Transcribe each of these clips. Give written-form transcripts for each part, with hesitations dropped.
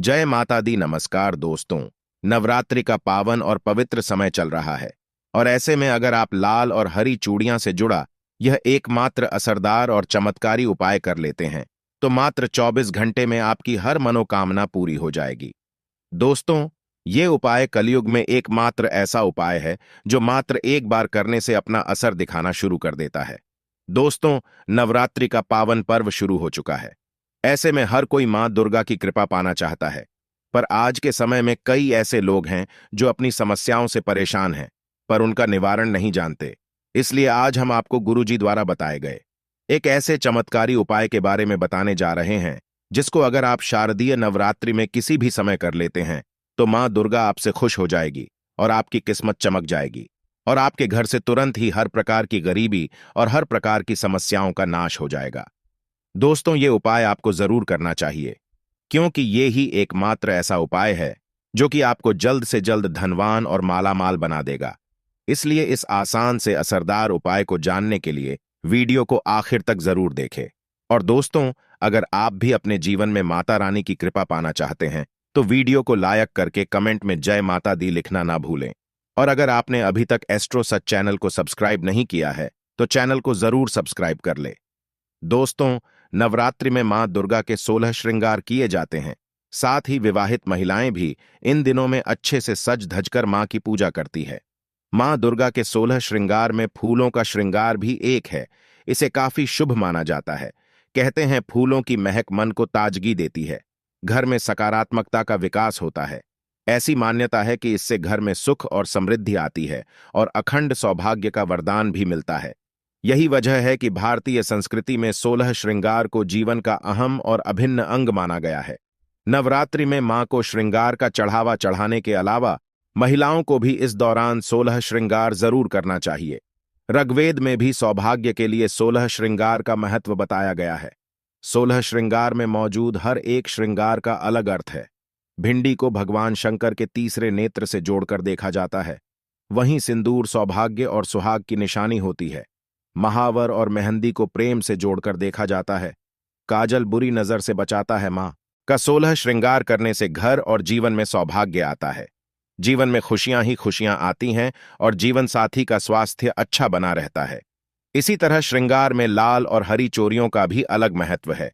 जय माता दी। नमस्कार दोस्तों। नवरात्रि का पावन और पवित्र समय चल रहा है और ऐसे में अगर आप लाल और हरी चूड़ियां से जुड़ा यह एकमात्र असरदार और चमत्कारी उपाय कर लेते हैं तो मात्र 24 घंटे में आपकी हर मनोकामना पूरी हो जाएगी। दोस्तों, ये उपाय कलयुग में एकमात्र ऐसा उपाय है जो मात्र एक बार करने से अपना असर दिखाना शुरू कर देता है। दोस्तों, नवरात्रि का पावन पर्व शुरू हो चुका है। ऐसे में हर कोई मां दुर्गा की कृपा पाना चाहता है, पर आज के समय में कई ऐसे लोग हैं जो अपनी समस्याओं से परेशान हैं पर उनका निवारण नहीं जानते। इसलिए आज हम आपको गुरुजी द्वारा बताए गए एक ऐसे चमत्कारी उपाय के बारे में बताने जा रहे हैं जिसको अगर आप शारदीय नवरात्रि में किसी भी समय कर लेते हैं तो मां दुर्गा आपसे खुश हो जाएगी और आपकी किस्मत चमक जाएगी और आपके घर से तुरंत ही हर प्रकार की गरीबी और हर प्रकार की समस्याओं का नाश हो जाएगा। दोस्तों, ये उपाय आपको जरूर करना चाहिए क्योंकि ये ही एकमात्र ऐसा उपाय है जो कि आपको जल्द से जल्द धनवान और मालामाल बना देगा। इसलिए इस आसान से असरदार उपाय को जानने के लिए वीडियो को आखिर तक जरूर देखें। और दोस्तों, अगर आप भी अपने जीवन में माता रानी की कृपा पाना चाहते हैं तो वीडियो को लाइक करके कमेंट में जय माता दी लिखना ना भूलें। और अगर आपने अभी तक एस्ट्रो सच चैनल को सब्सक्राइब नहीं किया है तो चैनल को जरूर सब्सक्राइब कर ले। दोस्तों, नवरात्रि में मां दुर्गा के 16 श्रृंगार किए जाते हैं। साथ ही विवाहित महिलाएं भी इन दिनों में अच्छे से सज धज कर मां की पूजा करती है। मां दुर्गा के 16 श्रृंगार में फूलों का श्रृंगार भी एक है। इसे काफी शुभ माना जाता है। कहते हैं फूलों की महक मन को ताजगी देती है, घर में सकारात्मकता का विकास होता है। ऐसी मान्यता है कि इससे घर में सुख और समृद्धि आती है और अखंड सौभाग्य का वरदान भी मिलता है। यही वजह है कि भारतीय संस्कृति में 16 श्रृंगार को जीवन का अहम और अभिन्न अंग माना गया है। नवरात्रि में मां को श्रृंगार का चढ़ावा चढ़ाने के अलावा महिलाओं को भी इस दौरान 16 श्रृंगार जरूर करना चाहिए। ऋग्वेद में भी सौभाग्य के लिए 16 श्रृंगार का महत्व बताया गया है। 16 श्रृंगार में मौजूद हर एक श्रृंगार का अलग अर्थ है। भिंडी को भगवान शंकर के तीसरे नेत्र से जोड़कर देखा जाता है। वहीं सिंदूर सौभाग्य और सुहाग की निशानी होती है। महावर और मेहंदी को प्रेम से जोड़कर देखा जाता है। काजल बुरी नजर से बचाता है। मां का 16 श्रृंगार करने से घर और जीवन में सौभाग्य आता है। जीवन में खुशियां ही खुशियां आती हैं और जीवन साथी का स्वास्थ्य अच्छा बना रहता है। इसी तरह श्रृंगार में लाल और हरी चोरियों का भी अलग महत्व है।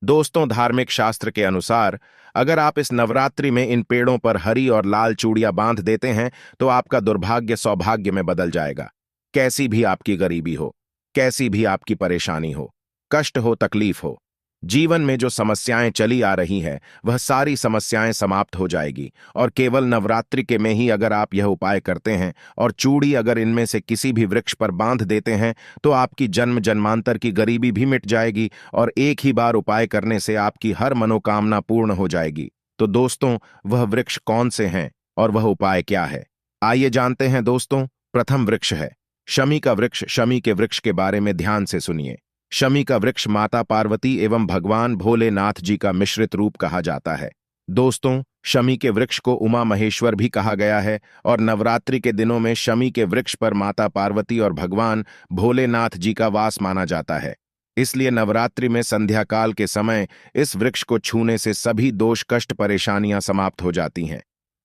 दोस्तों, धार्मिक शास्त्र के अनुसार अगर आप इस नवरात्रि में इन पेड़ों पर हरी और लाल चूड़ियां बांध देते हैं तो आपका दुर्भाग्य सौभाग्य में बदल जाएगा। कैसी भी आपकी गरीबी हो, कैसी भी आपकी परेशानी हो, कष्ट हो, तकलीफ हो, जीवन में जो समस्याएं चली आ रही हैं वह सारी समस्याएं समाप्त हो जाएगी। और केवल नवरात्रि के में ही अगर आप यह उपाय करते हैं और चूड़ी अगर इनमें से किसी भी वृक्ष पर बांध देते हैं तो आपकी जन्म जन्मांतर की गरीबी भी मिट जाएगी और एक ही बार उपाय करने से आपकी हर मनोकामना पूर्ण हो जाएगी। तो दोस्तों, वह वृक्ष कौन से हैं और वह उपाय क्या है, आइए जानते हैं। दोस्तों, प्रथम वृक्ष है शमी का वृक्ष। शमी के वृक्ष के बारे में ध्यान से सुनिए। शमी का वृक्ष माता पार्वती एवं भगवान भोलेनाथ जी का मिश्रित रूप कहा जाता है। दोस्तों, शमी के वृक्ष को उमा महेश्वर भी कहा गया है और नवरात्रि के दिनों में शमी के वृक्ष पर माता पार्वती और भगवान भोलेनाथ जी का वास माना जाता है। इसलिए नवरात्रि में संध्या काल के समय इस वृक्ष को छूने से सभी दोष कष्ट परेशानियां समाप्त हो जाती हैं।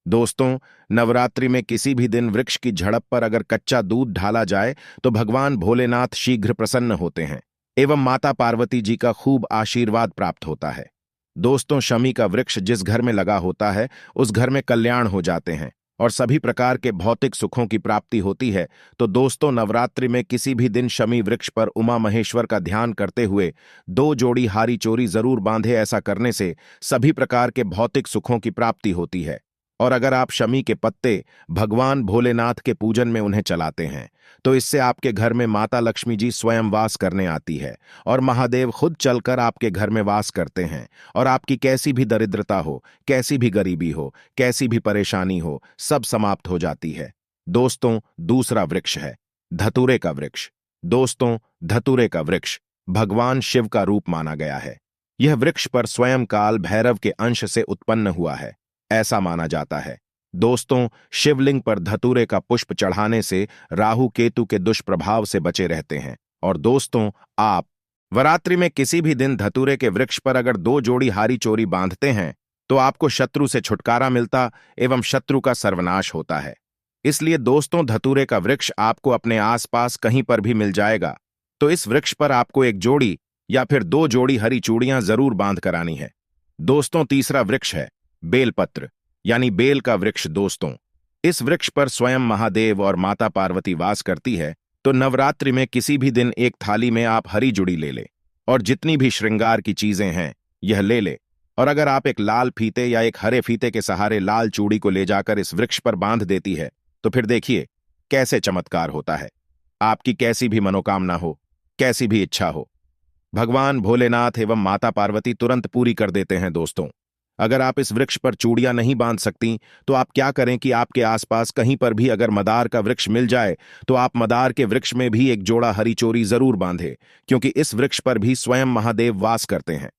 दोस्तों, नवरात्रि में किसी भी दिन वृक्ष की झड़प पर अगर कच्चा दूध ढाला जाए तो भगवान भोलेनाथ शीघ्र प्रसन्न होते हैं एवं माता पार्वती जी का खूब आशीर्वाद प्राप्त होता है। दोस्तों, शमी का वृक्ष जिस घर में लगा होता है उस घर में कल्याण हो जाते हैं और सभी प्रकार के भौतिक सुखों की प्राप्ति होती है। तो दोस्तों, नवरात्रि में किसी भी दिन शमी वृक्ष पर उमा महेश्वर का ध्यान करते हुए 2 जोड़ी हारी चोरी जरूर बांधे। ऐसा करने से सभी प्रकार के भौतिक सुखों की प्राप्ति होती है। और अगर आप शमी के पत्ते भगवान भोलेनाथ के पूजन में उन्हें चलाते हैं तो इससे आपके घर में माता लक्ष्मी जी स्वयं वास करने आती है और महादेव खुद चलकर आपके घर में वास करते हैं और आपकी कैसी भी दरिद्रता हो, कैसी भी गरीबी हो, कैसी भी परेशानी हो, सब समाप्त हो जाती है। दोस्तों, दूसरा वृक्ष है धतूरे का वृक्ष। दोस्तों, धतूरे का वृक्ष भगवान शिव का रूप माना गया है। यह वृक्ष पर स्वयं काल भैरव के अंश से उत्पन्न हुआ है, ऐसा माना जाता है। दोस्तों, शिवलिंग पर धतूरे का पुष्प चढ़ाने से राहु केतु के दुष्प्रभाव से बचे रहते हैं। और दोस्तों, आप नवरात्रि में किसी भी दिन धतूरे के वृक्ष पर अगर 2 जोड़ी हारी चोरी बांधते हैं तो आपको शत्रु से छुटकारा मिलता एवं शत्रु का सर्वनाश होता है। इसलिए दोस्तों, धतूरे का वृक्ष आपको अपने आसपास कहीं पर भी मिल जाएगा, तो इस वृक्ष पर आपको एक जोड़ी या फिर 2 जोड़ी हरी चूड़ियां जरूर बांध कर आनी है। दोस्तों, तीसरा वृक्ष है बेलपत्र यानी बेल का वृक्ष। दोस्तों, इस वृक्ष पर स्वयं महादेव और माता पार्वती वास करती है, तो नवरात्रि में किसी भी दिन एक थाली में आप हरी जुड़ी ले ले और जितनी भी श्रृंगार की चीजें हैं यह ले ले, और अगर आप एक लाल फीते या एक हरे फीते के सहारे लाल चूड़ी को ले जाकर इस वृक्ष पर बांध देती है, तो फिर देखिए कैसे चमत्कार होता है। आपकी कैसी भी मनोकामना हो, कैसी भी इच्छा हो, भगवान भोलेनाथ एवं माता पार्वती तुरंत पूरी कर देते हैं। दोस्तों, अगर आप इस वृक्ष पर चूड़ियां नहीं बांध सकती, तो आप क्या करें कि आपके आसपास कहीं पर भी अगर मदार का वृक्ष मिल जाए, तो आप मदार के वृक्ष में भी एक जोड़ा हरी चोरी जरूर बांधे, क्योंकि इस वृक्ष पर भी स्वयं महादेव वास करते हैं।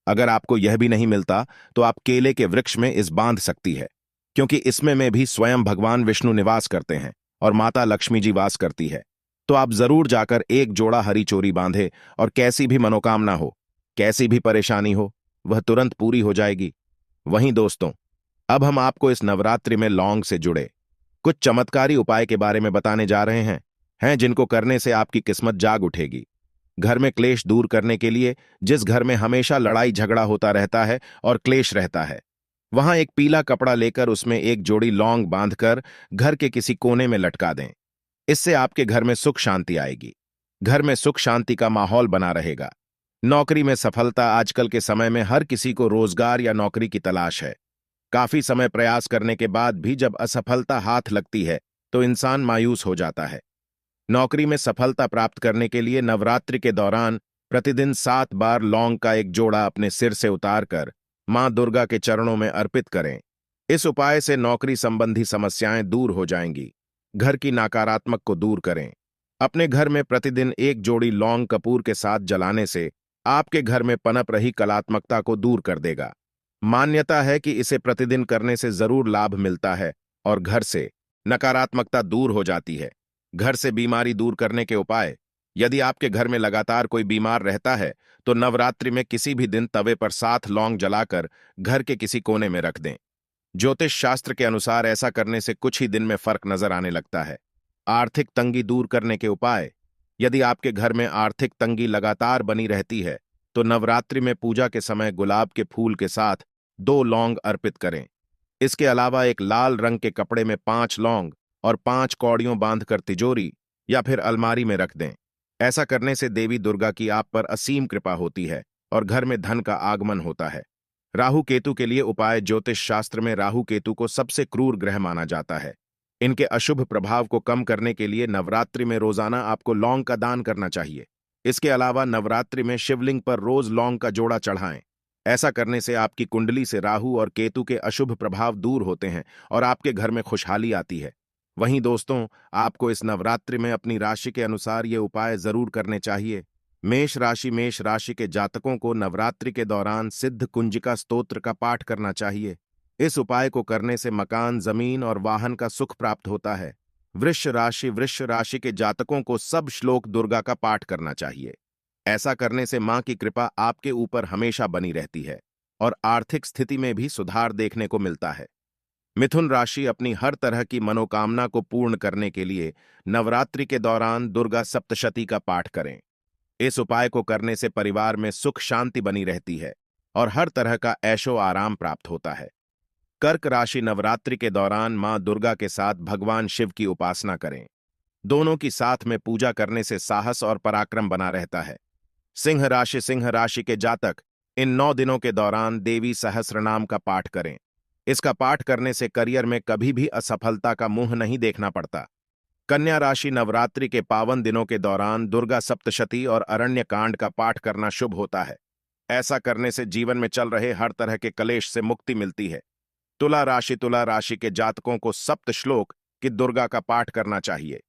अगर आपको यह भी नहीं मिलता, तो आप केले के वृक्ष में इस बांध सकती है, क्योंकि इसमें में भी स्वयं भगवान विष्णु निवास करते हैं और माता लक्ष्मी जी वास करती है। तो आप जरूर जाकर एक जोड़ा हरी चोरी बांधे और कैसी भी मनोकामना हो, कैसी भी परेशानी हो, वह तुरंत पूरी हो जाएगी। वहीं दोस्तों, अब हम आपको इस नवरात्रि में लौंग से जुड़े कुछ चमत्कारी उपाय के बारे में बताने जा रहे हैं जिनको करने से आपकी किस्मत जाग उठेगी। घर में क्लेश दूर करने के लिए, जिस घर में हमेशा लड़ाई झगड़ा होता रहता है और क्लेश रहता है, वहां एक पीला कपड़ा लेकर उसमें एक जोड़ी लौंग बांधकर घर के किसी कोने में लटका दें। इससे आपके घर में सुख शांति आएगी, घर में सुख शांति का माहौल बना रहेगा। नौकरी में सफलता। आजकल के समय में हर किसी को रोजगार या नौकरी की तलाश है। काफी समय प्रयास करने के बाद भी जब असफलता हाथ लगती है, तो इंसान मायूस हो जाता है। नौकरी में सफलता प्राप्त करने के लिए नवरात्रि के दौरान प्रतिदिन 7 बार लौंग का एक जोड़ा अपने सिर से उतारकर मां दुर्गा के चरणों में अर्पित करें। इस उपाय से नौकरी संबंधी समस्याएं दूर हो जाएंगी। घर की नकारात्मक को दूर करें। अपने घर में प्रतिदिन एक जोड़ी लौंग कपूर के साथ जलाने से आपके घर में पनप रही कलात्मकता को दूर कर देगा। मान्यता है कि इसे प्रतिदिन करने से जरूर लाभ मिलता है और घर से नकारात्मकता दूर हो जाती है। घर से बीमारी दूर करने के उपाय। यदि आपके घर में लगातार कोई बीमार रहता है, तो नवरात्रि में किसी भी दिन तवे पर 7 लौंग जलाकर घर के किसी कोने में रख दें। ज्योतिष शास्त्र के अनुसार ऐसा करने से कुछ ही दिन में फर्क नजर आने लगता है। आर्थिक तंगी दूर करने के उपाय। यदि आपके घर में आर्थिक तंगी लगातार बनी रहती है, तो नवरात्रि में पूजा के समय गुलाब के फूल के साथ 2 लौंग अर्पित करें। इसके अलावा एक लाल रंग के कपड़े में 5 लौंग और 5 कौड़ियों बांधकर तिजोरी या फिर अलमारी में रख दें। ऐसा करने से देवी दुर्गा की आप पर असीम कृपा होती है और घर में धन का आगमन होता है। राहु केतु के लिए उपाय। ज्योतिष शास्त्र में राहु केतु को सबसे क्रूर ग्रह माना जाता है। इनके अशुभ प्रभाव को कम करने के लिए नवरात्रि में रोजाना आपको लौंग का दान करना चाहिए। इसके अलावा नवरात्रि में शिवलिंग पर रोज लौंग का जोड़ा चढ़ाएं। ऐसा करने से आपकी कुंडली से राहु और केतु के अशुभ प्रभाव दूर होते हैं और आपके घर में खुशहाली आती है। वहीं दोस्तों, आपको इस नवरात्रि में अपनी राशि के अनुसार ये उपाय जरूर करने चाहिए। मेष राशि के जातकों को नवरात्रि के दौरान सिद्ध कुंजिका स्तोत्र का पाठ करना चाहिए। इस उपाय को करने से मकान, जमीन और वाहन का सुख प्राप्त होता है। वृष राशि के जातकों को सब श्लोक दुर्गा का पाठ करना चाहिए। ऐसा करने से मां की कृपा आपके ऊपर हमेशा बनी रहती है और आर्थिक स्थिति में भी सुधार देखने को मिलता है। मिथुन राशि अपनी हर तरह की मनोकामना को पूर्ण करने के लिए नवरात्रि के दौरान दुर्गा सप्तशती का पाठ करें। इस उपाय को करने से परिवार में सुख शांति बनी रहती है और हर तरह का ऐशो आराम प्राप्त होता है। कर्क राशि नवरात्रि के दौरान मां दुर्गा के साथ भगवान शिव की उपासना करें। दोनों की साथ में पूजा करने से साहस और पराक्रम बना रहता है। सिंह राशि के जातक इन 9 दिनों के दौरान देवी सहस्रनाम का पाठ करें। इसका पाठ करने से करियर में कभी भी असफलता का मुंह नहीं देखना पड़ता। कन्या राशि नवरात्रि के पावन दिनों के दौरान दुर्गा सप्तशती और अरण्य कांड का पाठ करना शुभ होता है। ऐसा करने से जीवन में चल रहे हर तरह के कलेश से मुक्ति मिलती है। तुला राशि के जातकों को सप्त श्लोक की दुर्गा का पाठ करना चाहिए।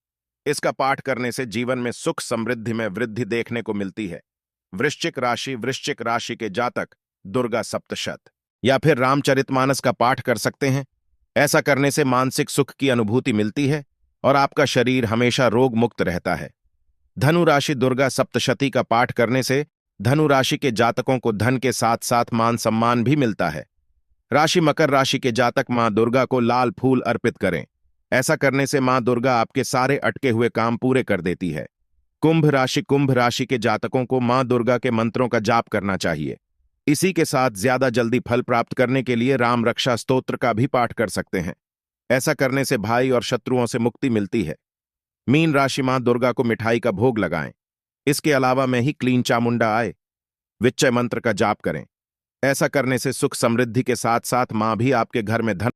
इसका पाठ करने से जीवन में सुख समृद्धि में वृद्धि देखने को मिलती है। वृश्चिक राशि के जातक दुर्गा सप्तशत या फिर रामचरितमानस का पाठ कर सकते हैं। ऐसा करने से मानसिक सुख की अनुभूति मिलती है और आपका शरीर हमेशा रोग मुक्त रहता है। धनु राशि दुर्गा सप्तशती का पाठ करने से धनु राशि के जातकों को धन के साथ साथ मान सम्मान भी मिलता है। राशि मकर राशि के जातक मां दुर्गा को लाल फूल अर्पित करें। ऐसा करने से मां दुर्गा आपके सारे अटके हुए काम पूरे कर देती है। कुंभ राशि के जातकों को मां दुर्गा के मंत्रों का जाप करना चाहिए। इसी के साथ ज्यादा जल्दी फल प्राप्त करने के लिए राम रक्षा स्तोत्र का भी पाठ कर सकते हैं। ऐसा करने से भाई और शत्रुओं से मुक्ति मिलती है। मीन राशि मां दुर्गा को मिठाई का भोग लगाएं। इसके अलावा में ही क्लीन चामुंडा आए विच्चय मंत्र का जाप करें। ऐसा करने से सुख समृद्धि के साथ साथ मां भी आपके घर में धन